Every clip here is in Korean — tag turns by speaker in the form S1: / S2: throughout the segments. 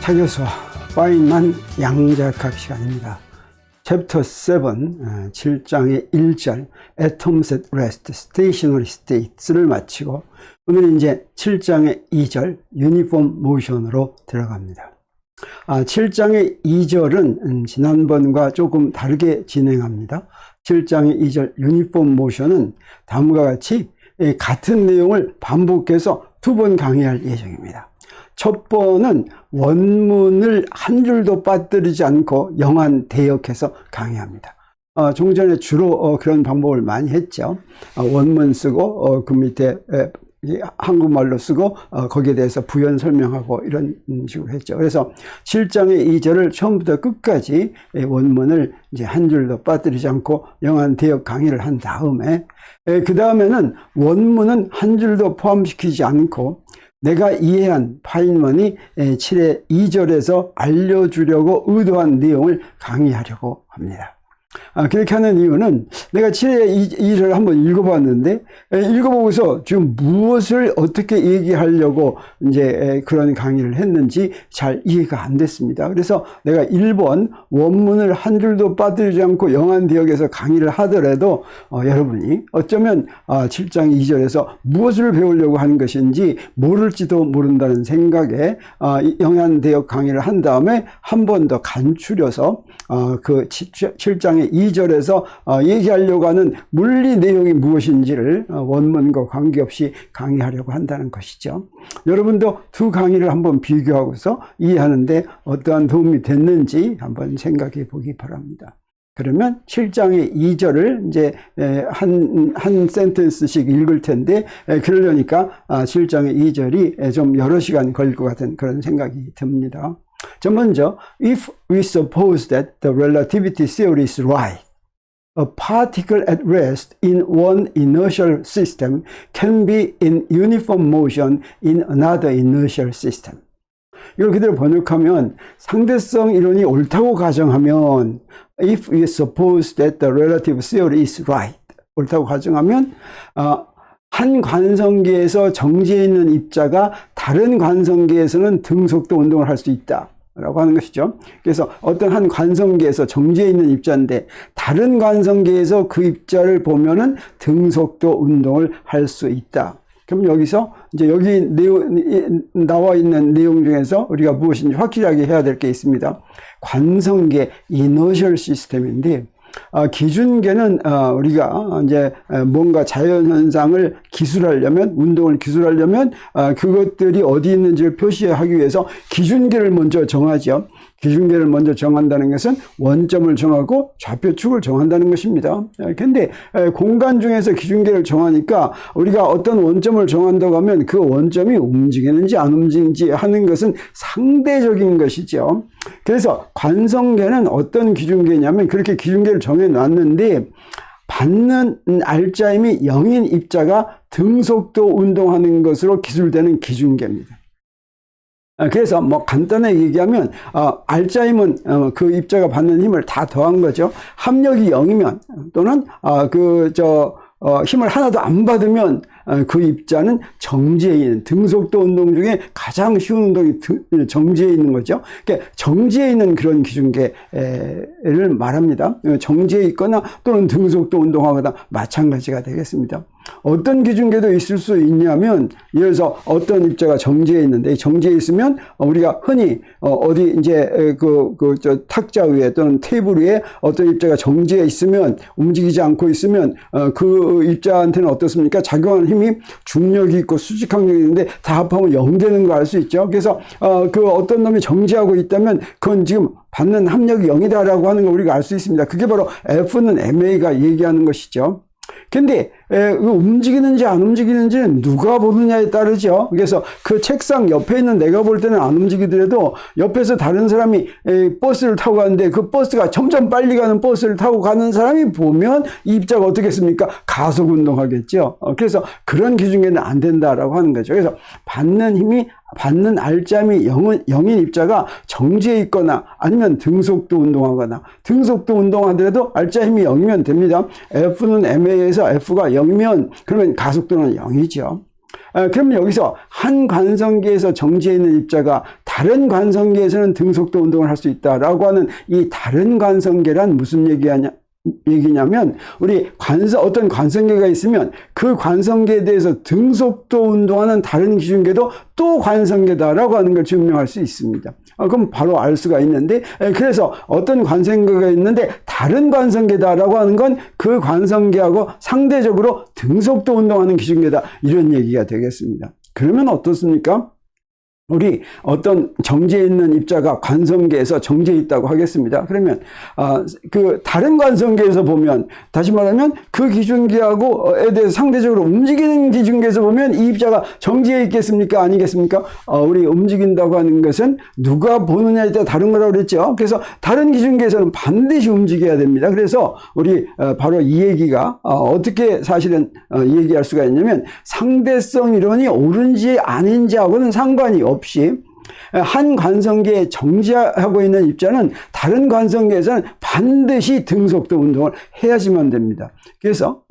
S1: 타교수와 파인만 양자역학 시간입니다. 챕터 7, 7장의 1절 Atoms at Rest, Stationary States를 마치고 오늘 이제 7장의 2절 Uniform Motion으로 들어갑니다. 7장의 2절은 지난번과 조금 다르게 진행합니다. 7장의 2절 Uniform Motion은 다음과 같이 같은 내용을 반복해서 2번 강의할 예정입니다. 첫 번은 원문을 한 줄도 빠뜨리지 않고 영한 대역해서 강의합니다. 좀 전에 주로 그런 방법을 많이 했죠. 원문 쓰고 그 밑에 한국말로 쓰고 거기에 대해서 부연 설명하고 이런 식으로 했죠. 그래서 7장의 2절을 처음부터 끝까지 원문을 이제 한 줄도 빠뜨리지 않고 영한 대역 강의를 한 다음에 그 다음에는 원문은 한 줄도 포함시키지 않고 내가 이해한 파인먼이 7의 2절에서 알려주려고 의도한 내용을 강의하려고 합니다. 그렇게 하는 이유는 내가 7의 2절을 한번 읽어봤는데 읽어보고서 지금 무엇을 어떻게 얘기하려고 이제 그런 강의를 했는지 잘 이해가 안 됐습니다. 그래서 내가 1번 원문을 한 줄도 빠뜨리지 않고 영한 대역에서 강의를 하더라도 여러분이 어쩌면 7장 2절에서 무엇을 배우려고 하는 것인지 모를지도 모른다는 생각에 영한 대역 강의를 한 다음에 한 번 더 간추려서 그 7장의 2절에서 얘기하려고 하는 물리 내용이 무엇인지를 원문과 관계없이 강의하려고 한다는 것이죠. 여러분도 두 강의를 한번 비교하고서 이해하는데 어떠한 도움이 됐는지 한번 생각해 보기 바랍니다. 그러면 7장의 2절을 이제 한 센텐스씩 읽을 텐데 그러려니까 7장의 2절이 좀 여러 시간 걸릴 것 같은 그런 생각이 듭니다. 자, 먼저 if we suppose that the relativity theory is right, a particle at rest in one inertial system can be in uniform motion in another inertial system. 이걸 그대로 번역하면 상대성 이론이 옳다고 가정하면 if we suppose that the relative theory is right, 옳다고 가정하면 한 관성계에서 정지해 있는 입자가 다른 관성계에서는 등속도 운동을 할 수 있다 라고 하는 것이죠. 그래서 어떤 한 관성계에서 정지해 있는 입자인데 다른 관성계에서 그 입자를 보면은 등속도 운동을 할 수 있다. 그럼 여기서 이제 여기 나와 있는 내용 중에서 우리가 무엇인지 확실하게 해야 될 게 있습니다. 관성계 이너셜 시스템인데 기준계는 우리가 이제 뭔가 자연현상을 기술하려면, 운동을 기술하려면 그것들이 어디 있는지를 표시하기 위해서 기준계를 먼저 정하죠. 기준계를 먼저 정한다는 것은 원점을 정하고 좌표축을 정한다는 것입니다. 근데 공간 중에서 기준계를 정하니까 우리가 어떤 원점을 정한다고 하면 그 원점이 움직이는지 안 움직이는지 하는 것은 상대적인 것이죠. 그래서 관성계는 어떤 기준계냐면 그렇게 기준계를 정해놨는데 받는 알짜임이 0인 입자가 등속도 운동하는 것으로 기술되는 기준계입니다. 그래서 뭐 간단하게 얘기하면 알짜임은 그 입자가 받는 힘을 다 더한 거죠. 합력이 0이면 또는 힘을 하나도 안 받으면 그 입자는 정지해 있는, 등속도 운동 중에 가장 쉬운 운동이 정지해 있는 거죠. 그러니까 정지해 있는 그런 기준계를 말합니다. 정지해 있거나 또는 등속도 운동하거나 마찬가지가 되겠습니다. 어떤 기준계도 있을 수 있냐면, 예를 들어서 어떤 입자가 정지해 있는데, 정지해 있으면 우리가 흔히 어디 이제 탁자 위에 또는 테이블 위에 어떤 입자가 정지해 있으면, 움직이지 않고 있으면 그 입자한테는 어떻습니까? 작용하는 힘이 중력이 있고 수직항력이 있는데 다 합하면 0 되는 거 알 수 있죠. 그래서 그 어떤 놈이 정지하고 있다면 그건 지금 받는 합력이 0이다라고 하는 걸 우리가 알 수 있습니다. 그게 바로 F는 MA가 얘기하는 것이죠. 근데 움직이는지 안 움직이는지는 누가 보느냐에 따르죠. 그래서 그 책상 옆에 있는 내가 볼 때는 안 움직이더라도 옆에서 다른 사람이 버스를 타고 가는데 그 버스가 점점 빨리 가는 버스를 타고 가는 사람이 보면 이 입자가 어떻겠습니까? 가속 운동하겠죠. 그래서 그런 기준계는 안 된다라고 하는 거죠. 그래서 받는 알짜임이 0인 입자가 정지해 있거나 아니면 등속도 운동하거나, 등속도 운동하더라도 알짜임이 0이면 됩니다. F는 MA에서 F가 0이면 그러면 가속도는 0이죠. 그러면 여기서 한 관성계에서 정지해 있는 입자가 다른 관성계에서는 등속도 운동을 할 수 있다라고 하는 이 다른 관성계란 무슨 얘기냐면 우리 어떤 관성계가 있으면 그 관성계에 대해서 등속도 운동하는 다른 기준계도 또 관성계다라고 하는 걸 증명할 수 있습니다. 그럼 바로 알 수가 있는데, 그래서 어떤 관성계가 있는데 다른 관성계다라고 하는 건 그 관성계하고 상대적으로 등속도 운동하는 기준계다, 이런 얘기가 되겠습니다. 그러면 어떻습니까? 우리 어떤 정지에 있는 입자가 관성계에서 정지에 있다고 하겠습니다. 그러면 그 다른 관성계에서 보면, 다시 말하면 그 기준계하고에 대해서 상대적으로 움직이는 기준계에서 보면 이 입자가 정지에 있겠습니까? 아니겠습니까? 우리 움직인다고 하는 것은 누가 보느냐에 따라 다른 거라고 그랬죠. 그래서 다른 기준계에서는 반드시 움직여야 됩니다. 그래서 우리 바로 이 얘기가 어떻게 사실은 얘기할 수가 있냐면, 상대성 이론이 옳은지 아닌지하고는 상관이 없이 한 관성계에 정지하고 있는 입자는 다른 관성계에서는 반드시 등속도 운동을 해야지만 됩니다. 그래서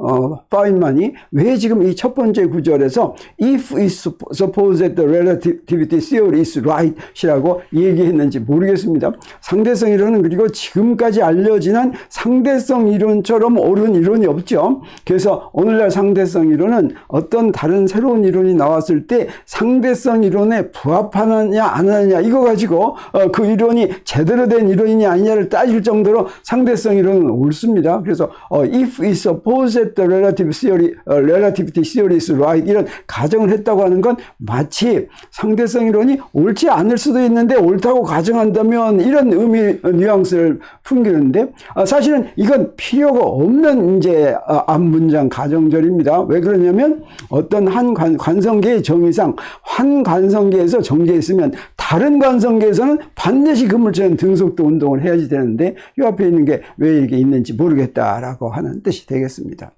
S1: 파인만이 왜 지금 이 첫 번째 구절에서 if we suppose that the relativity theory is right 이라고 얘기했는지 모르겠습니다. 상대성 이론은 그리고 지금까지 알려진 한 상대성 이론처럼 옳은 이론이 없죠. 그래서 오늘날 상대성 이론은 어떤 다른 새로운 이론이 나왔을 때 상대성 이론에 부합하느냐 안 하느냐 이거 가지고 그 이론이 제대로 된 이론이냐 아니냐를 따질 정도로 상대성 이론은 옳습니다. 그래서 if we suppose that the relativity theory is right, 이런 가정을 했다고 하는 건 마치 상대성 이론이 옳지 않을 수도 있는데 옳다고 가정한다면 이런 의미 뉘앙스를 풍기는데, 사실은 이건 필요가 없는 이제 앞문장 가정절입니다. 왜 그러냐면 어떤 한 관성계의 정의상 한 관성계에서 정지해 있으면 다른 관성계에서는 반드시 그 물체는 등속도 운동을 해야지 되는데 이 앞에 있는 게 왜 이렇게 있는지 모르겠다라고 하는 뜻이 되겠습니다.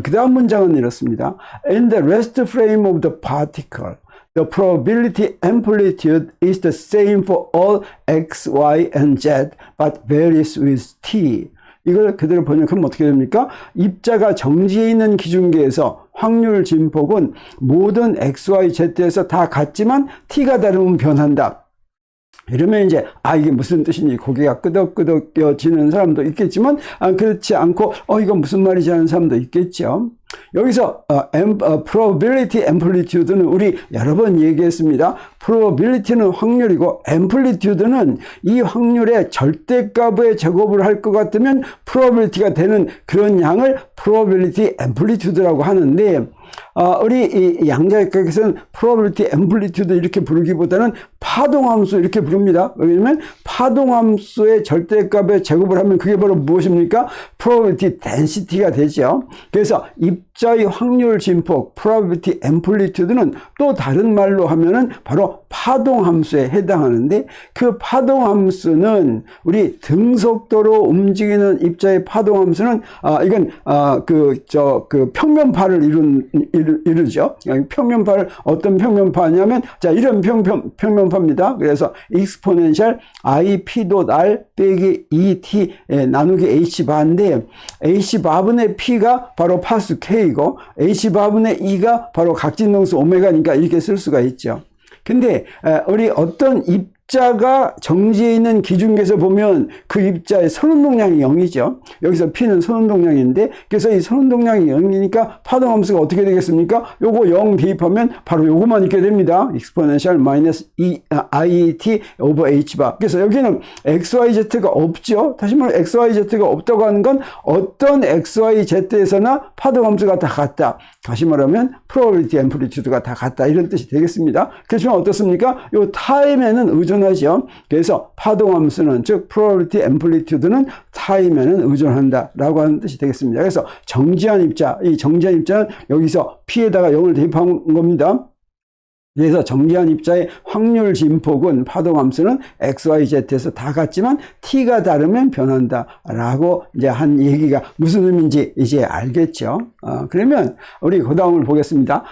S1: 그 다음 문장은 이렇습니다. In the rest frame of the particle, the probability amplitude is the same for all x, y, and z, but varies with t. 이걸 그대로 번역하면 어떻게 됩니까? 입자가 정지해 있는 기준계에서 확률 진폭은 모든 x, y, z에서 다 같지만 t가 다르면 변한다. 이러면 이제 이게 무슨 뜻인지 고개가 끄덕끄덕여지는 사람도 있겠지만 그렇지 않고 이건 무슨 말이지 하는 사람도 있겠죠. 여기서 probability amplitude는 우리 여러 번 얘기했습니다. probability는 확률이고 amplitude는 이 확률의 절대값의 제곱을 할 것 같으면 probability가 되는 그런 양을 probability amplitude라고 하는데, 우리 이 양자역학에서는 probability amplitude 이렇게 부르기보다는 파동함수 이렇게 부릅니다. 왜냐면 파동함수의 절대값의 제곱을 하면 그게 바로 무엇입니까? probability density가 되죠. 그래서 입자의 확률 진폭 probability amplitude는 또 다른 말로 하면은 바로 파동함수에 해당하는데, 그 파동함수는 우리 등속도로 움직이는 입자의 파동함수는 이건 그 평면파를 이루죠. 평면파를 어떤 평면파냐면 이런 평면파입니다. 그래서 exponential i_p.r 빼기 2t 나누기 h바인데, h바분의 p가 바로 파수 k이고 h바분의 e가 바로 각진동수 오메가니까 이렇게 쓸 수가 있죠. 근데 우리 어떤 입자가 정지해 있는 기준계에서 보면 그 입자의 선운동량이 0이죠. 여기서 P는 선운동량인데, 그래서 이 선운동량이 0이니까 파동함수가 어떻게 되겠습니까? 요거 0 대입하면 바로 요거만 있게 됩니다. exponential iet over h바. 그래서 여기는 xyz가 없죠. 다시 말해 xyz가 없다고 하는 건 어떤 xyz에서나 파동함수가 다 같다. 다시 말하면 probability amplitude가 다 같다, 이런 뜻이 되겠습니다. 그렇지만 어떻습니까? 요 타임에는 의존하죠. 그래서 파동함수는 즉 probability amplitude는 타임에는 의존한다 라고 하는 뜻이 되겠습니다. 그래서 정지한 입자, 이 정지한 입자는 여기서 P에다가 0을 대입한 겁니다. 그래서 정지한 입자의 확률 진폭은 파동함수는 XYZ에서 다 같지만 T가 다르면 변한다 라고 이제 한 얘기가 무슨 의미인지 이제 알겠죠. 그러면 우리 그 다음을 보겠습니다.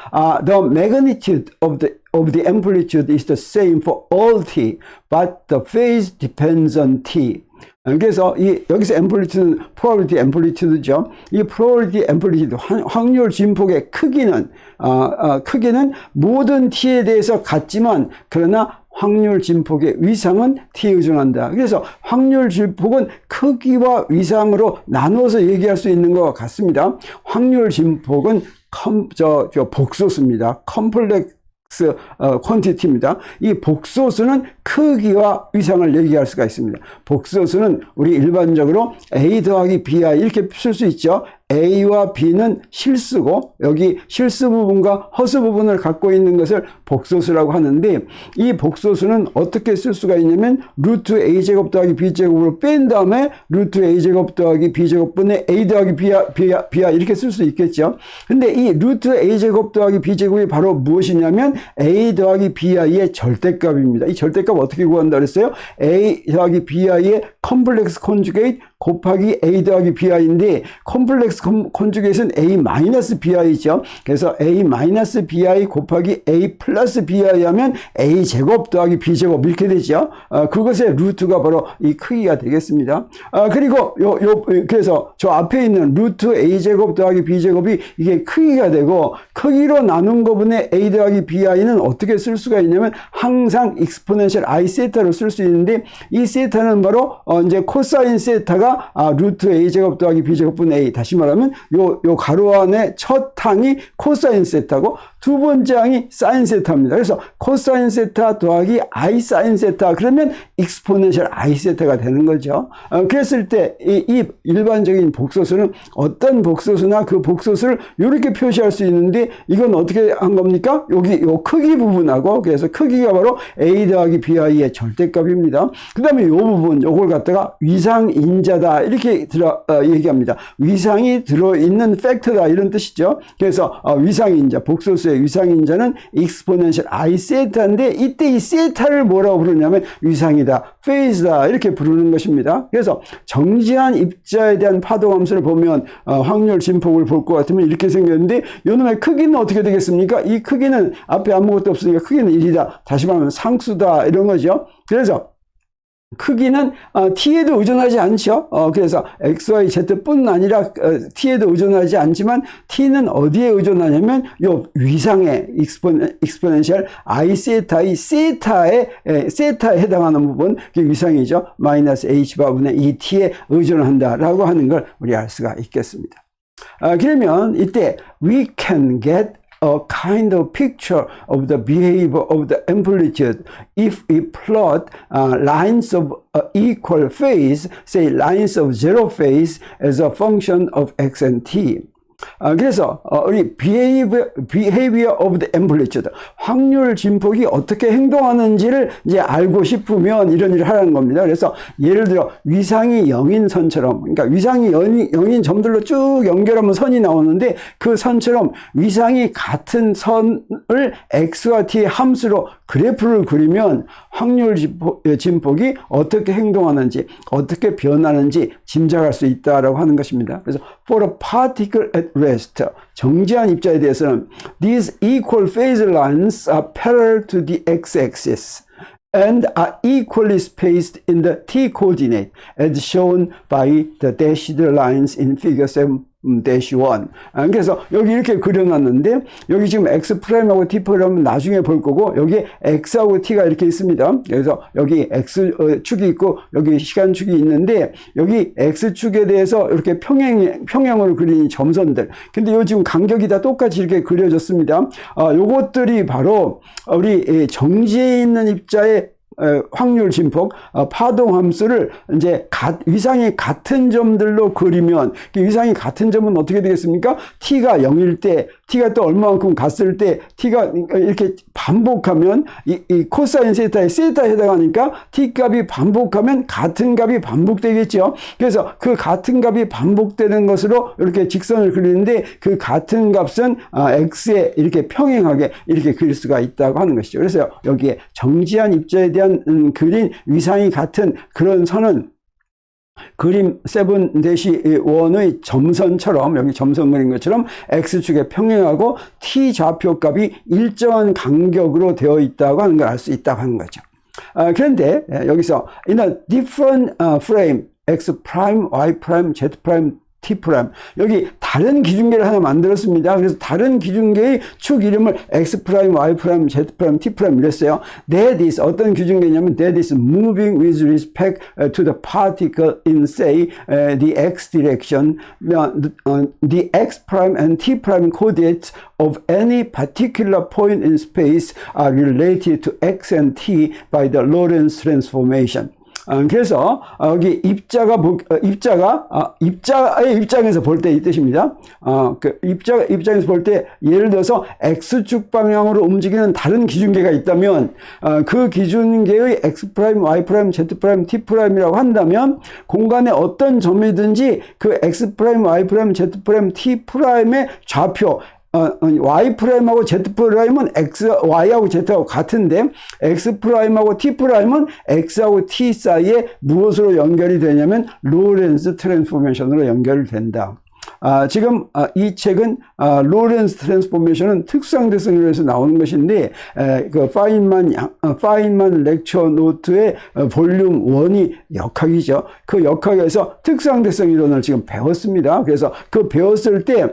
S1: The magnitude of the amplitude is the same for all T, but the phase depends on T. 그래서 여기서 앰플리튜드는 probability 앰플리튜드죠. 이 probability 앰플리튜드 확률 진폭의 크기는 모든 t에 대해서 같지만 그러나 확률 진폭의 위상은 t에 의존한다. 그래서 확률 진폭은 크기와 위상으로 나누어서 얘기할 수 있는 것 같습니다. 확률 진폭은 복소수입니다. 컴플렉스 퀀티티입니다. 이 복소수는 크기와 위상을 얘기할 수가 있습니다. 복소수는 우리 일반적으로 A 더하기 BI 이렇게 쓸 수 있죠. A와 B는 실수고 여기 실수 부분과 허수 부분을 갖고 있는 것을 복소수라고 하는데 이 복소수는 어떻게 쓸 수가 있냐면 루트 A제곱 더하기 B제곱으로 뺀 다음에 루트 A제곱 더하기 B제곱분의 A 더하기 B야 이렇게 쓸 수 있겠죠. 근데 이 루트 A제곱 더하기 B제곱이 바로 무엇이냐면 A 더하기 BI의 절대값입니다. 이 절대값 어떻게 구한다 그랬어요? A 더하기 BI의 컴플렉스 콘주게이트 곱하기 A 더하기 BI인데 컴플렉스 콘주게이트는 A 마이너스 BI죠. 그래서 A 마이너스 BI 곱하기 A 플러스 BI 하면 A 제곱 더하기 B 제곱 이렇게 되죠. 그것의 루트가 바로 이 크기가 되겠습니다. 그리고 그래서 저 앞에 있는 루트 A 제곱 더하기 B 제곱이 이게 크기가 되고 크기로 나눈 거분의 A 더하기 BI는 어떻게 쓸 수가 있냐면 항상 익스포넨셜 I 세타로 쓸 수 있는데 이 세타는 바로 이제 코사인 세타가 루트 A 제곱 더하기 B 제곱분의 A 다시 말하면 요 가로 안에 첫 항이 코사인 세타고 두 번째 항이 사인 세타입니다. 그래서 코사인 세타 더하기 I 사인 세타 그러면 익스포넨셜 I 세타가 되는 거죠. 그랬을 때 이 일반적인 복소수는 어떤 복소수나 그 복소수를 이렇게 표시할 수 있는데 이건 어떻게 한 겁니까? 여기 요 크기 부분하고 그래서 크기가 바로 A 더하기 BI의 절대값입니다. 그 다음에 요 부분 요걸 갖다가 위상인자다 이렇게 얘기합니다. 위상이 들어있는 팩터다 이런 뜻이죠. 그래서 위상인자 복소수의 위상인자는 익스포넨셜 I 세타인데 이때 이 세타를 뭐라고 부르냐면 위상이다 페이즈다 이렇게 부르는 것입니다. 그래서 정지한 입자에 대한 파동함수를 보면 확률 진폭을 볼 것 같으면 이렇게 생겼는데 요놈의 크기는 어떻게 되겠습니까? 이 크기는 앞에 아무것도 없으니까 크기는 1이다. 다시 말하면 상수다 이런 거죠. 그래서 크기는 t에도 의존하지 않죠. 그래서 x, y, z뿐 아니라 t에도 의존하지 않지만 t는 어디에 의존하냐면 요 위상의 익스포넨셜 I 세타의 세타에 해당하는 부분 그게 위상이죠. 마이너스 h바분의 2t에 의존한다라고 하는 걸 우리 알 수가 있겠습니다. 그러면 이때 we can get a kind of picture of the behavior of the amplitude if we plot lines of equal phase, say lines of zero phase as a function of x and t. 그래서 우리 behavior of the amplitude 확률 진폭이 어떻게 행동하는지를 이제 알고 싶으면 이런 일을 하라는 겁니다. 그래서 예를 들어 위상이 0인 선처럼 그러니까 위상이 0인 점들로 쭉 연결하면 선이 나오는데 그 선처럼 위상이 같은 선을 x와 t의 함수로 그래프를 그리면 확률 진폭이 어떻게 행동하는지 어떻게 변하는지 짐작할 수 있다라고 하는 것입니다. 그래서 for a particle at rest 정지한 입자에 대해서는 these equal phase lines are parallel to the x-axis and are equally spaced in the t-coordinate as shown by the dashed lines in figure 7-1. 그래서 여기 이렇게 그려놨는데 여기 지금 X'하고 T'는 나중에 볼 거고 여기에 X하고 T가 이렇게 있습니다. 그래서 여기 X축이 있고 여기 시간축이 있는데 여기 X축에 대해서 이렇게 평행으로 그린 점선들 근데 요 지금 간격이 다 똑같이 이렇게 그려졌습니다. 요것들이 바로 우리 정지에 있는 입자의 확률 진폭 파동 함수를 이제 위상이 같은 점들로 그리면 위상이 같은 점은 어떻게 되겠습니까? t가 0일 때 t가 또 얼마만큼 갔을 때 t가 이렇게 반복하면 이 코사인 세타에 세타에 해당하니까 t 값이 반복하면 같은 값이 반복되겠죠. 그래서 그 같은 값이 반복되는 것으로 이렇게 직선을 그리는데 그 같은 값은 x에 이렇게 평행하게 이렇게 그릴 수가 있다고 하는 것이죠. 그래서 여기에 정지한 입자에 대한 그린 위상이 같은 그런 선은 그림 7-1의 점선처럼 여기 점선 그린 것처럼 x축에 평행하고 t 좌표값이 일정한 간격으로 되어 있다고 하는 걸 알 수 있다고 하는 거죠. 그런데 여기서 in a different frame X 프라임, Y 프라임, Z 프라임, T 프라임. 여기 다른 기준계를 하나 만들었습니다. 그래서 다른 기준계의 축 이름을 X 프라임, Y 프라임, Z 프라임, T 프라임 이랬어요. That is 어떤 기준계냐면 that is moving with respect to the particle in say the X direction. The X prime and T prime coordinates of any particular point in space are related to X and T by the Lorentz transformation. 그래서 여기 입자의 입장에서 볼 때 이 뜻입니다. 그 입장에서 볼 때 예를 들어서 X축 방향으로 움직이는 다른 기준계가 있다면 그 기준계의 X 프라임, Y 프라임, Z 프라임, T 프라임이라고 한다면 공간의 어떤 점이든지 그 X 프라임, Y 프라임, Z 프라임, T 프라임의 좌표 Y 프라임하고 Z 프라임은 Y하고 Z하고 같은데 X 프라임하고 T 프라임은 X하고 T 사이에 무엇으로 연결이 되냐면 로렌츠 트랜스포메이션으로 연결된다. 지금 이 책은 로렌츠 트랜스포메이션은 특수상대성 이론에서 나오는 것인데 그 파인만 렉처 노트의 볼륨 1이 역학이죠. 그 역학에서 특수상대성 이론을 지금 배웠습니다. 그래서 그 배웠을 때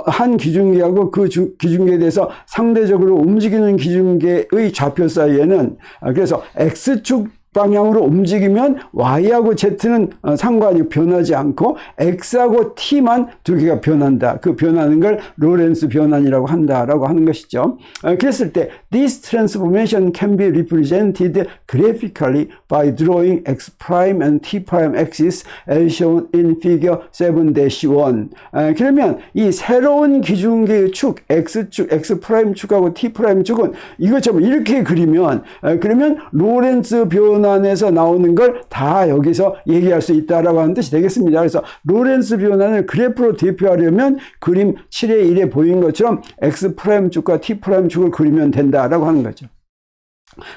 S1: 한 기준계하고 그 기준계에 대해서 상대적으로 움직이는 기준계의 좌표 사이에는 그래서 X축 방향으로 움직이면 Y하고 Z는 상관이 변하지 않고 X하고 T만 두 개가 변한다. 그 변하는 걸 로렌츠 변환이라고 한다라고 하는 것이죠. 그랬을 때 this transformation can be represented graphically by drawing X prime and T prime axis as shown in figure 7-1. 그러면 이 새로운 기준계의 축 X축, X 프라임 축하고 T 프라임 축은 이것처럼 이렇게 그리면 그러면 로렌츠 변환에서 나오는 걸 다 여기서 얘기할 수 있다라고 하는 뜻이 되겠습니다. 그래서 로렌츠 변환을 그래프로 대표하려면 그림 7의 1에 보인 것처럼 X 프라임 축과 T 프라임 축을 그리면 된다라고 하는 거죠.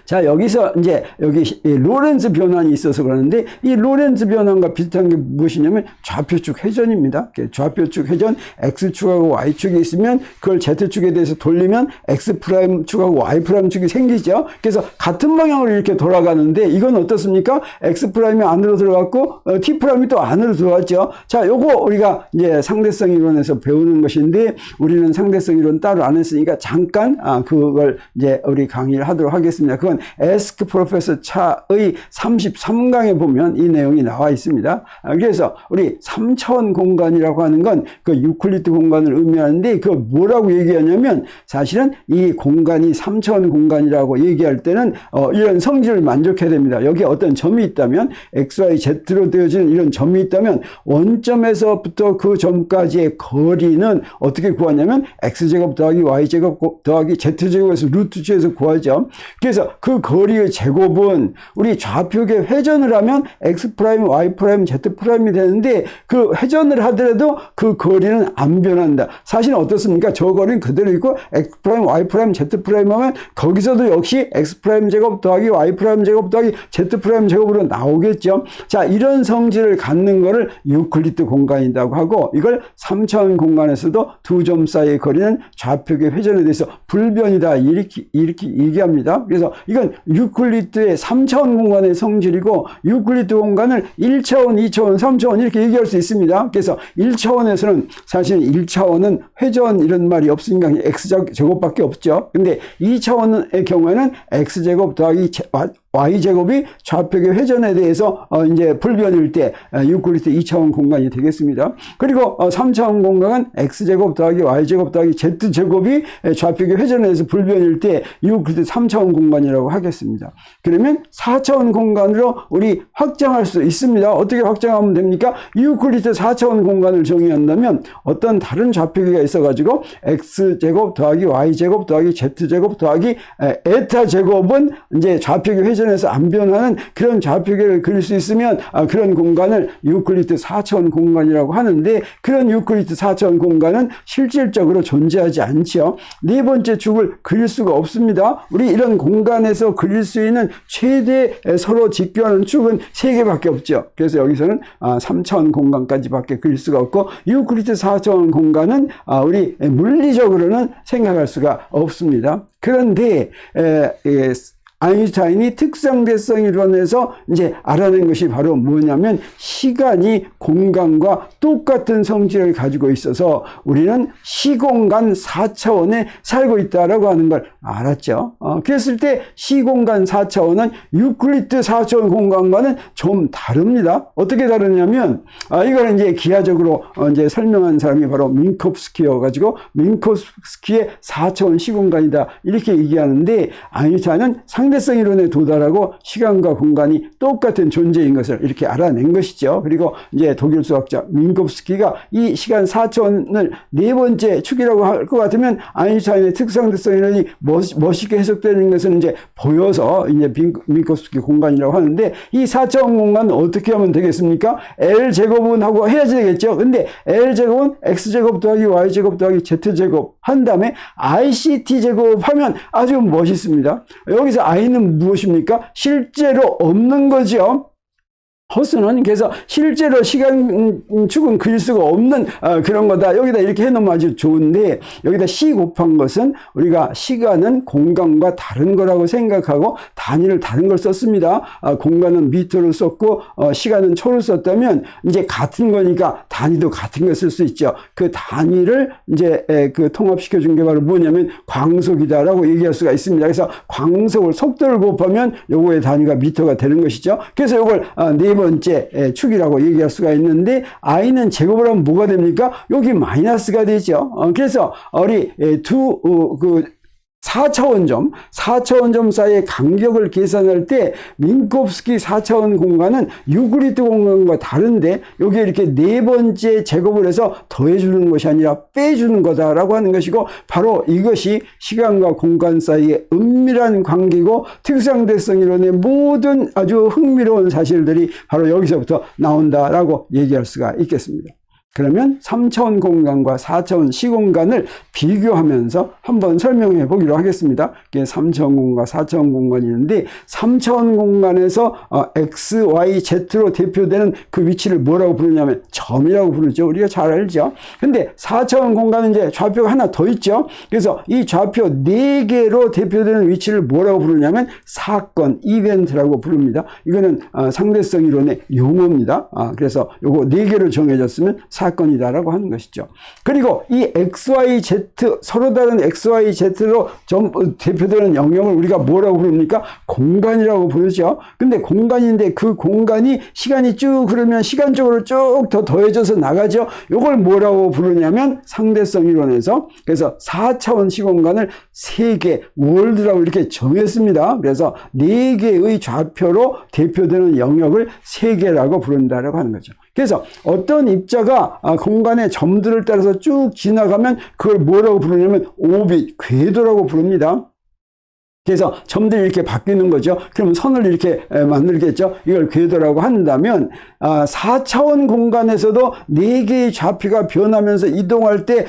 S1: 자, 여기서 이제 여기 로렌츠 변환이 있어서 그러는데 이 로렌츠 변환과 비슷한 게 무엇이냐면 좌표축 회전입니다. 좌표축 회전 X축하고 Y축이 있으면 그걸 Z축에 대해서 돌리면 X 프라임 축하고 Y 프라임 축이 생기죠. 그래서 같은 방향으로 이렇게 돌아가는데 이건 어떻습니까? X 프라임이 안으로 들어갔고 T 프라임이 또 안으로 들어갔죠. 자, 요거 우리가 이제 상대성 이론에서 배우는 것인데 우리는 상대성 이론 따로 안 했으니까 잠깐 그걸 이제 우리 강의를 하도록 하겠습니다. 그건 Ask Professor 차의 33강에 보면 이 내용이 나와 있습니다. 그래서 우리 3차원 공간이라고 하는 건 그 유클리드 공간을 의미하는데 그 뭐라고 얘기하냐면 사실은 이 공간이 3차원 공간이라고 얘기할 때는 이런 성질을 만족해야 됩니다. 여기에 어떤 점이 있다면 XY, Z로 되어지는 이런 점이 있다면 원점에서부터 그 점까지의 거리는 어떻게 구하냐면 X제곱 더하기 Y제곱 더하기 Z제곱에서 루트 2에서 구하죠. 그래서 그 거리의 제곱은 우리 좌표계 회전을 하면 X 프라임, Y 프라임, Z 프라임이 되는데 그 회전을 하더라도 그 거리는 안 변한다. 사실 어떻습니까? 저 거리는 그대로 있고 X 프라임, Y 프라임, Z 프라임 하면 거기서도 역시 X 프라임 제곱 더하기 Y 프라임 제곱 더하기 Z 프라임 제곱으로 나오겠죠. 자, 이런 성질을 갖는 거를 유클리드 공간이라고 하고 이걸 3차원 공간에서도 두 점 사이의 거리는 좌표계 회전에 대해서 불변이다. 이렇게 얘기합니다. 그래서 이건 유클리드의 3차원 공간의 성질이고 유클리드 공간을 1차원, 2차원, 3차원 이렇게 얘기할 수 있습니다. 그래서 1차원에서는 사실 1차원은 회전 이런 말이 없으니까 X제곱밖에 없죠. 근데 2차원의 경우에는 X제곱 더하기 Y제곱이 좌표계 회전에 대해서 이제 불변일 때 유클리드 2차원 공간이 되겠습니다. 그리고 3차원 공간은 X제곱 더하기 Y제곱 더하기 Z제곱이 좌표계 회전에 대해서 불변일 때 유클리드 3차원 공간이라고 하겠습니다. 그러면 4차원 공간으로 우리 확장할 수 있습니다. 어떻게 확장하면 됩니까? 유클리드 4차원 공간을 정의한다면 어떤 다른 좌표계가 있어가지고 X제곱 더하기 Y제곱 더하기 Z제곱 더하기 에타제곱은 이제 좌표계 회전 에서 안 변하는 그런 좌표계를 그릴 수 있으면 그런 공간을 유클리드 4차원 공간이라고 하는데 그런 유클리드 4차원 공간은 실질적으로 존재하지 않죠. 네 번째 축을 그릴 수가 없습니다. 우리 이런 공간에서 그릴 수 있는 최대 서로 직교하는 축은 3개밖에 없죠. 그래서 여기서는 3차원 공간까지밖에 그릴 수가 없고 유클리드 4차원 공간은 우리 물리적으로는 생각할 수가 없습니다. 그런데 아인슈타인이 특상대성 이론에서 이제 알아낸 것이 바로 뭐냐면 시간이 공간과 똑같은 성질을 가지고 있어서 우리는 시공간 4차원에 살고 있다라고 하는 걸 알았죠. 그랬을 때 시공간 4차원은 유클리드 4차원 공간과는 좀 다릅니다. 어떻게 다르냐면 이걸 이제 기하적으로 이제 설명한 사람이 바로 민콥스키여가지고 민콥스키의 4차원 시공간이다 이렇게 얘기하는데 아인슈타인은 상대성 이론에 도달하고 시간과 공간이 똑같은 존재인 것을 이렇게 알아낸 것이죠. 그리고 이제 독일 수학자 민콥스키가 이 시간 4차원을 네 번째 축이라고 할 것 같으면 아인슈타인의 특상대성 이론이 멋있게 해석되는 것은 이제 보여서 이제 민콥스키 공간이라고 하는데 이 4차원 공간은 어떻게 하면 되겠습니까? L제곱은 하고 해야지 되겠죠. 근데 L제곱은 X제곱 더하기 Y제곱 더하기 Z제곱 한 다음에 ICT-제곱 하면 아주 멋있습니다. 여기서 I는 무엇입니까? 실제로 없는 거죠. 허스는 그래서 실제로 시간축은 그릴 수가 없는 그런 거다. 여기다 이렇게 해놓으면 아주 좋은데 여기다 C 곱한 것은 우리가 시간은 공간과 다른 거라고 생각하고 단위를 다른 걸 썼습니다. 공간은 미터로 썼고 시간은 초로 썼다면 이제 같은 거니까 단위도 같은 걸 쓸 수 있죠. 그 단위를 이제 그 통합시켜 준 게 바로 뭐냐면 광속이다라고 얘기할 수가 있습니다. 그래서 광속을 속도를 곱하면 요거의 단위가 미터가 되는 것이죠. 그래서 요걸 네 번째 축이라고 얘기할 수가 있는데 I는 제곱을 하면 뭐가 됩니까? 여기 마이너스가 되죠. 그래서 우리 4차원점 사이의 간격을 계산할 때 민콥스키 4차원 공간은 유클리드 공간과 다른데 여기에 이렇게 네 번째 제곱을 해서 더해주는 것이 아니라 빼주는 거다라고 하는 것이고 바로 이것이 시간과 공간 사이의 은밀한 관계고 특상대성 이론의 모든 아주 흥미로운 사실들이 바로 여기서부터 나온다라고 얘기할 수가 있겠습니다. 그러면 3차원 공간과 4차원 시공간을 비교하면서 한번 설명해 보기로 하겠습니다. 3차원 공간과 4차원 공간이 있는데 3차원 공간에서 X, Y, Z로 대표되는 그 위치를 뭐라고 부르냐면 점이라고 부르죠. 우리가 잘 알죠. 근데 4차원 공간은 이제 좌표가 하나 더 있죠. 그래서 이 좌표 4개로 대표되는 위치를 뭐라고 부르냐면 사건, 이벤트라고 부릅니다. 이거는 상대성 이론의 용어입니다. 그래서 요거 4개로 정해졌으면 사건이다라고 하는 것이죠. 그리고 이 XYZ 서로 다른 XYZ로 대표되는 영역을 우리가 뭐라고 부릅니까? 공간이라고 부르죠. 근데 공간인데 그 공간이 시간이 쭉 흐르면 시간적으로 쭉 더해져서 나가죠. 이걸 뭐라고 부르냐면 상대성 이론에서 그래서 4차원 시공간을 3개 월드라고 이렇게 정했습니다. 그래서 4개의 좌표로 대표되는 영역을 3개라고 부른다라고 하는 거죠. 그래서 어떤 입자가 공간의 점들을 따라서 쭉 지나가면 그걸 뭐라고 부르냐면 오빗, 궤도라고 부릅니다. 그래서 점들이 이렇게 바뀌는 거죠. 그러면 선을 이렇게 만들겠죠. 이걸 궤도라고 한다면 4차원 공간에서도 4개의 좌표가 변하면서 이동할 때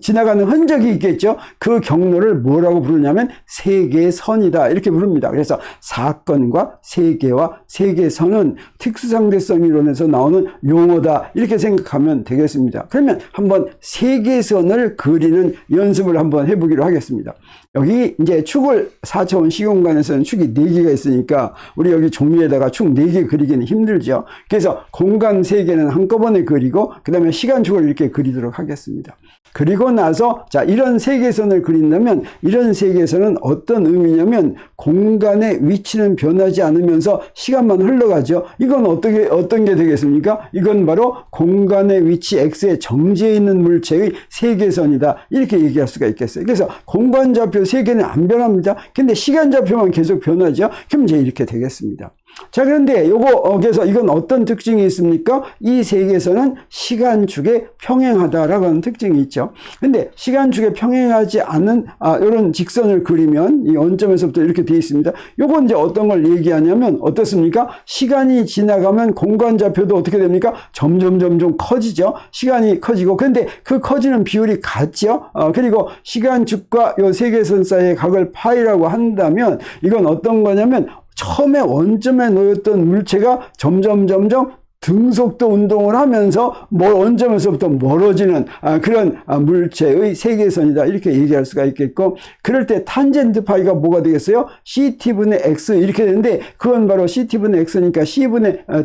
S1: 지나가는 흔적이 있겠죠. 그 경로를 뭐라고 부르냐면 세계선이다 이렇게 부릅니다. 그래서 사건과 세계와 세계선은 특수상대성 이론에서 나오는 용어다 이렇게 생각하면 되겠습니다. 그러면 한번 세계선을 그리는 연습을 한번 해보기로 하겠습니다. 여기 이제 축을 4차원 시공간에서는 축이 4개가 있으니까 우리 여기 종이에다가 축 4개 그리기는 힘들죠. 그래서 공간 3개는 한꺼번에 그리고 그 다음에 시간축을 이렇게 그리도록 하겠습니다. 그리고 나서 자 이런 세계선을 그린다면 이런 세계선은 어떤 의미냐면 공간의 위치는 변하지 않으면서 시간만 흘러가죠. 이건 어떤 게 되겠습니까? 이건 바로 공간의 위치 X에 정지해 있는 물체의 세계선이다 이렇게 얘기할 수가 있겠어요. 그래서 공간 좌표 3개는 안 변합니다. 근데 시간 좌표만 계속 변하죠. 그럼 이제 이렇게 되겠습니다. 자, 그런데 그래서 이건 어떤 특징이 있습니까? 이 세계선은 시간축에 평행하다라고 하는 특징이 있죠. 근데 시간축에 평행하지 않은, 이런 직선을 그리면 이 원점에서부터 이렇게 되어 있습니다. 요건 이제 어떤 걸 얘기하냐면 어떻습니까? 시간이 지나가면 공간 좌표도 어떻게 됩니까? 점점 커지죠. 시간이 커지고, 근데 그 커지는 비율이 같죠. 그리고 시간축과 요 세계선 사이의 각을 파이라고 한다면 이건 어떤 거냐면 처음에 원점에 놓였던 물체가 점점 등속도 운동을 하면서 원점에서부터 멀어지는 그런 물체의 세계선이다, 이렇게 얘기할 수가 있겠고, 그럴 때 탄젠트 파이가 뭐가 되겠어요? CT분의 X 이렇게 되는데, 그건 바로 CT분의 X니까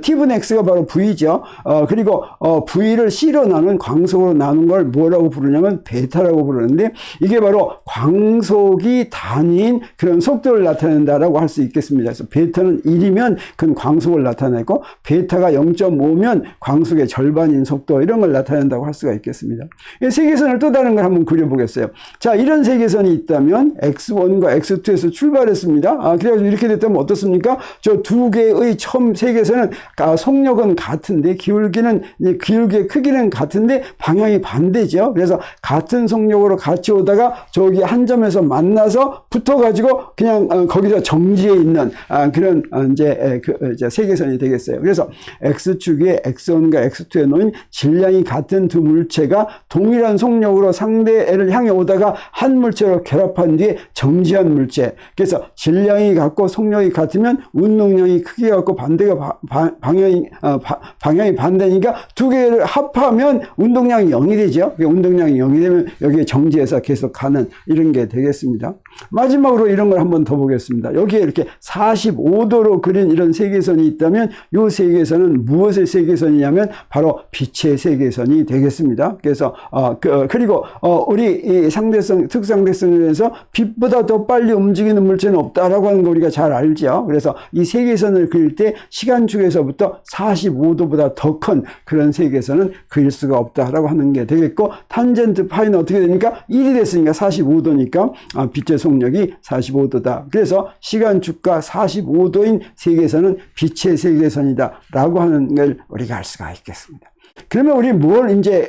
S1: T분의 X가 바로 V죠. 그리고 V를 C로 나눈, 광속으로 나눈 걸 뭐라고 부르냐면 베타라고 부르는데, 이게 바로 광속이 단위인 그런 속도를 나타낸다라고 할 수 있겠습니다. 그래서 베타는 1이면 그건 광속을 나타내고, 베타가 0.5면 광속의 절반인 속도, 이런 걸 나타낸다고 할 수가 있겠습니다. 세계선을 또 다른 걸 한번 그려보겠어요. 자, 이런 세계선이 있다면 X1과 X2에서 출발했습니다. 그래가지고 이렇게 됐다면 어떻습니까? 저 두 개의 처음 세계선은 속력은 같은데, 기울기의 크기는 같은데 방향이 반대죠. 그래서 같은 속력으로 같이 오다가 저기 한 점에서 만나서 붙어가지고 그냥 거기서 정지해 있는 그런 이제 세계선이 되겠어요. 그래서 X축에 X1과 X2에 놓인 질량이 같은 두 물체가 동일한 속력으로 상대를 향해 오다가 한 물체로 결합한 뒤에 정지한 물체. 그래서 질량이 같고 속력이 같으면 운동량이 크게 같고 반대가 방향이 반대니까 두 개를 합하면 운동량이 0이 되죠. 운동량이 0이 되면 여기에 정지해서 계속 가는 이런 게 되겠습니다. 마지막으로 이런 걸 한번 더 보겠습니다. 여기에 이렇게 45도로 그린 이런 세계선이 있다면 이 세계선은 무엇의 세계선이냐면 바로 빛의 세계선이 되겠습니다. 그래서 그리고 우리 이 특상대성에서 빛보다 더 빨리 움직이는 물체는 없다라고 하는 거 우리가 잘 알죠. 그래서 이 세계선을 그릴 때 시간축에서부터 45도보다 더 큰 그런 세계선은 그릴 수가 없다라고 하는 게 되겠고, 탄젠트 파이는 어떻게 되니까 1이 됐으니까 45도니까 빛의 속력이 45도다. 그래서 시간축과 45도인 세계선은 빛의 세계선이다 라고 하는 걸 우리가 알 수가 있겠습니다. 그러면 우리 뭘 이제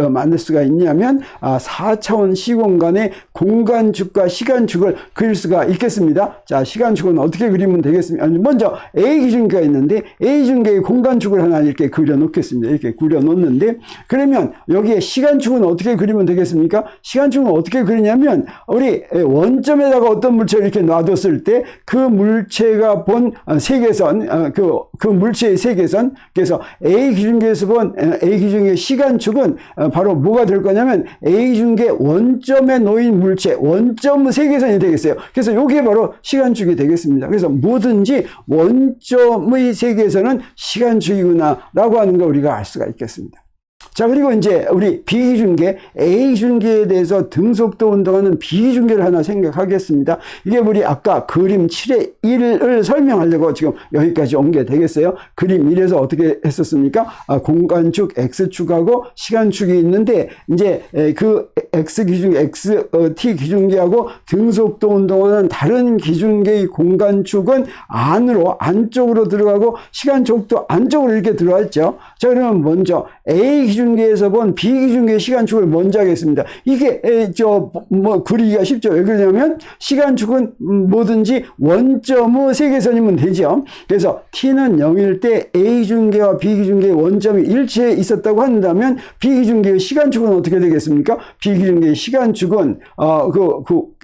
S1: 만들 수가 있냐면 4차원 시공간의 공간축과 시간축을 그릴 수가 있겠습니다. 자, 시간축은 어떻게 그리면 되겠습니까? 먼저 A 기준계가 있는데 A 기준계의 공간축을 하나 이렇게 그려 놓겠습니다. 이렇게 그려 놓는데, 그러면 여기에 시간축은 어떻게 그리면 되겠습니까? 시간축은 어떻게 그리냐면 우리 원점에다가 어떤 물체를 이렇게 놔뒀을 때 그 물체가 본 세계선, 그 물체의 세계선, 그래서 A 기준계에서 본 A 기준계의 시간축은 바로 뭐가 될 거냐면 A 기준계 원점에 놓인 물체, 원점 세계선이 되겠어요. 그래서 이게 바로 시간축이 되겠습니다. 그래서 뭐든지 원점의 세계선은 시간축이구나 라고 하는 걸 우리가 알 수가 있겠습니다. 자, 그리고 이제 우리 비기준계, A 기준계에 대해서 등속도 운동하는 비기준계를 하나 생각하겠습니다. 이게 우리 아까 그림 7의 1을 설명하려고 지금 여기까지 온 게 되겠어요. 그림 1에서 어떻게 했었습니까? 공간축 X축하고 시간축이 있는데, 이제 그 X 기준계, T 기준계하고 등속도 운동하는 다른 기준계의 공간축은 안쪽으로 들어가고 시간축도 안쪽으로 이렇게 들어와 있죠. 자, 그러면 먼저 A 기준계에서 본 비기준계 시간축을 먼저 하겠습니다. 이게 그리기가 쉽죠. 왜 그러냐면 시간축은 뭐든지 원점의 세계선이면 되죠. 그래서 T는 0일 때 A 기준계와 비기준계의 원점이 일치해 있었다고 한다면 비기준계의 시간축은 어떻게 되겠습니까? 비기준계의 시간축은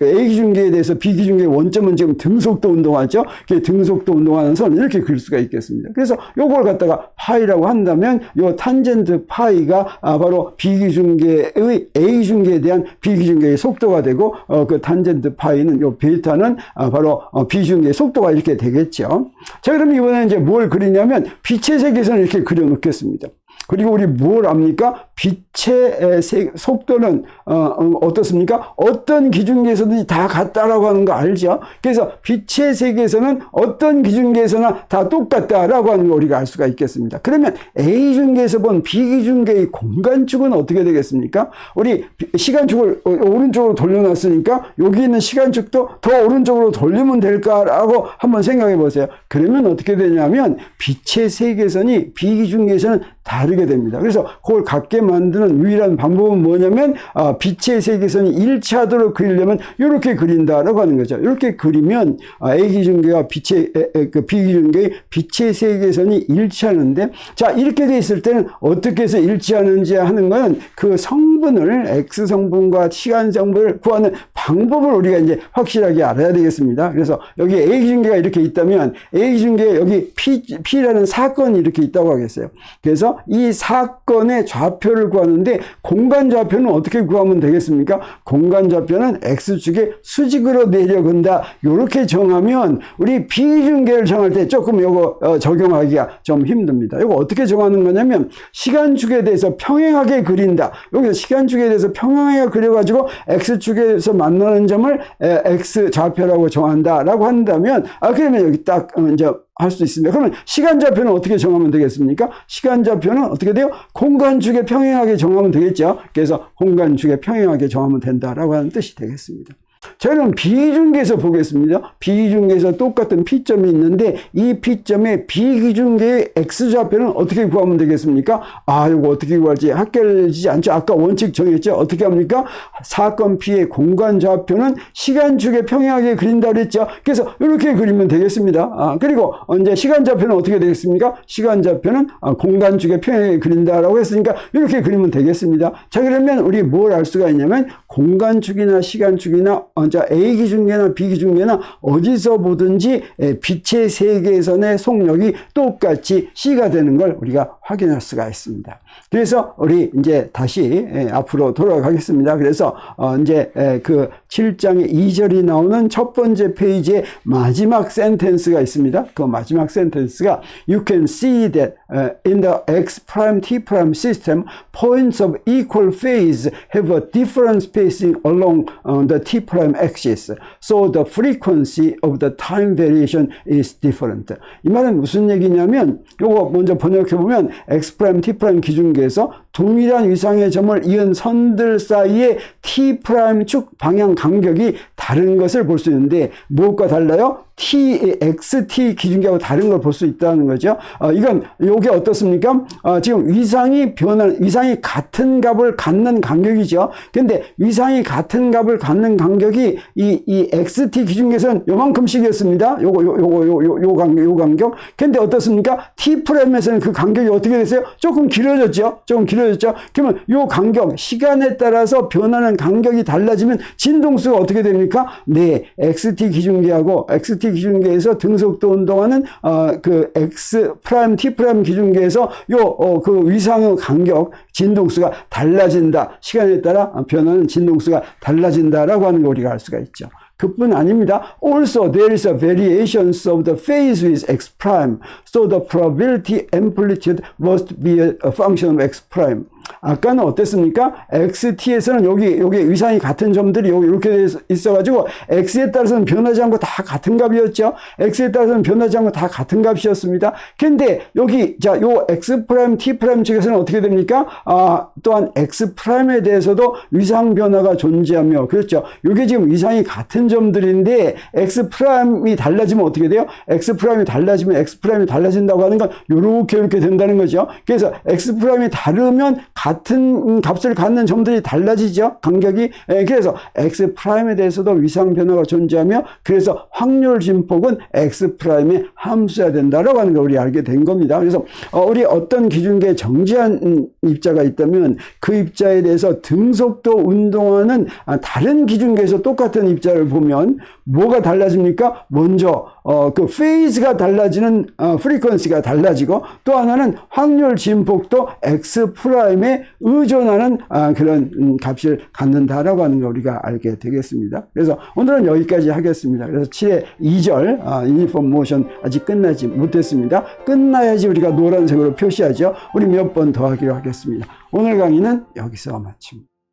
S1: A 기준계에 대해서 비기준계의 원점은 지금 등속도 운동하죠. 등속도 운동하는 선 이렇게 그릴 수가 있겠습니다. 그래서 요걸 갖다가 파이라고 한다면 요 탄젠트 파이가 바로 비기준계의 A 기준계에 대한 비기준계의 속도가 되고, 그 탄젠트 파이는 요 베타는 바로 비기준계의 속도가 이렇게 되겠죠. 자, 그럼 이번에 이제 뭘 그리냐면 빛의 세계선을 이렇게 그려 놓겠습니다. 그리고 우리 뭘 압니까? 빛의 속도는 어떻습니까? 어떤 기준계에서든지 다 같다라고 하는 거 알죠? 그래서 빛의 세계에서는 어떤 기준계에서나 다 똑같다라고 하는 거 우리가 알 수가 있겠습니다. 그러면 A 기준계에서 본 B 기준계의 공간축은 어떻게 되겠습니까? 우리 시간축을 오른쪽으로 돌려놨으니까 여기 있는 시간축도 더 오른쪽으로 돌리면 될까라고 한번 생각해 보세요. 그러면 어떻게 되냐면 빛의 세계선이 B 기준계에서는 다르게 됩니다. 그래서 그걸 같게 만드는 유일한 방법은 뭐냐면 빛의 세계선이 일치하도록 그리려면 이렇게 그린다라고 하는 거죠. 이렇게 그리면 A 기준계와 B 기준계의 빛의 세계선이 일치하는데, 자, 이렇게 돼 있을 때는 어떻게 해서 일치하는지 하는 건 그 성분을, X 성분과 시간 성분을 구하는 방법을 우리가 이제 확실하게 알아야 되겠습니다. 그래서 여기 A 기준계가 이렇게 있다면 A 기준계에 여기 P라는 사건이 이렇게 있다고 하겠어요. 그래서 이 사건의 좌표를 구하는데 공간 좌표는 어떻게 구하면 되겠습니까? 공간 좌표는 X축에 수직으로 내려간다. 이렇게 정하면 우리 B 기준계를 정할 때 조금 요거 적용하기가 좀 힘듭니다. 이거 어떻게 정하는 거냐면 시간축에 대해서 평행하게 그린다. 여기서 시간축에 대해서 평행하게 그려가지고 X축에서 만나는 점을 X 좌표라고 정한다라고 한다면 그러면 여기 딱 이제 할 수 있습니다. 그러면 시간 좌표는 어떻게 정하면 되겠습니까? 시간 좌표는 어떻게 돼요? 공간축에 평행하게 정하면 되겠죠. 그래서 공간축에 평행하게 정하면 된다라고 하는 뜻이 되겠습니다. 저희는 비기준계에서 보겠습니다. 비기준계에서 똑같은 P점이 있는데 이 P점의 비기준계의 X좌표는 어떻게 구하면 되겠습니까? 이거 어떻게 구할지 헷갈리지 않죠? 아까 원칙 정했죠? 어떻게 합니까? 사건 P의 공간좌표는 시간축에 평행하게 그린다 그랬죠? 그래서 이렇게 그리면 되겠습니다. 그리고 이제 시간좌표는 어떻게 되겠습니까? 시간좌표는 공간축에 평행하게 그린다라고 했으니까 이렇게 그리면 되겠습니다. 자, 그러면 우리 뭘 알 수가 있냐면 공간축이나 시간축이나 A 기준계나 B 기준계나 어디서 보든지 빛의 세계선의 속력이 똑같이 C가 되는 걸 우리가 확인할 수가 있습니다. 그래서 우리 이제 다시 앞으로 돌아가겠습니다. 그래서 이제 그 7장의 2절이 나오는 첫 번째 페이지에 마지막 센텐스가 있습니다. 그 마지막 센텐스가 You can see that in the X prime T prime system, points of equal phase have a different spacing along the T prime axis. So the frequency of the time variation is different. 이 말은 무슨 얘기냐면 요거 먼저 번역해 보면 X prime T prime 기준계에서 동일한 위상의 점을 이은 선들 사이의 T 프라임 축 방향 간격이 다른 것을 볼 수 있는데 무엇과 달라요? XT 기준계하고 다른 걸 볼 수 있다는 거죠. 이건 요게 어떻습니까? 지금 위상이 같은 값을 갖는 간격이죠. 근데 위상이 같은 값을 갖는 간격이 이 XT 기준계에서는 요만큼씩이었습니다. 요 간격. 근데 어떻습니까? T 프라임에서는 그 간격이 어떻게 됐어요? 조금 길어졌죠. 그러면 요 간격, 시간에 따라서 변하는 간격이 달라지면 진동수가 어떻게 됩니까? 네, XT 기준계하고 XT 기준계에서 등속도 운동하는 그 X 프라임 T 프라임 기준계에서 그 위상의 간격, 진동수가 달라진다. 시간에 따라 변하는 진동수가 달라진다라고 하는 거 우리가 알 수가 있죠. 그뿐 아닙니다. Also, there is a variations of the phase with X prime. So the probability amplitude must be a function of X prime. 아까는 어땠습니까? XT에서는 여기 위상이 같은 점들이 여기 이렇게 있어가지고 X에 따라서는 변하지 않고 다 같은 값이었죠. X에 따라서는 변하지 않고 다 같은 값이었습니다. 근데 여기 요 X 프라임 T 프라임 측에서는 어떻게 됩니까? 또한 X 프라임에 대해서도 위상 변화가 존재하며, 그렇죠. 이게 지금 위상이 같은 점들인데 X 프라임이 달라지면 어떻게 돼요? X 프라임이 달라지면 X 프라임이 달라진다고 하는 건 이렇게 된다는 거죠. 그래서 X 프라임이 다르면 같은 값을 갖는 점들이 달라지죠. 간격이. 그래서 X 프라임에 대해서도 위상 변화가 존재하며, 그래서 확률 진폭은 X 프라임의 함수여야 된다라고 하는 걸 우리 알게 된 겁니다. 그래서 우리 어떤 기준계에 정지한 입자가 있다면 그 입자에 대해서 등속도 운동하는 다른 기준계에서 똑같은 입자를 보면 뭐가 달라집니까? 먼저 그 페이즈가 달라지는 프리퀀시가 달라지고, 또 하나는 확률 진폭도 X 프라임에 의존하는 그런 값을 갖는다라고 하는 걸 우리가 알게 되겠습니다. 그래서 오늘은 여기까지 하겠습니다. 그래서 7의 2절 유니폼 모션 아직 끝나지 못했습니다. 끝나야지 우리가 노란색으로 표시하죠. 우리 몇 번 더 하기로 하겠습니다. 오늘 강의는 여기서 마칩니다.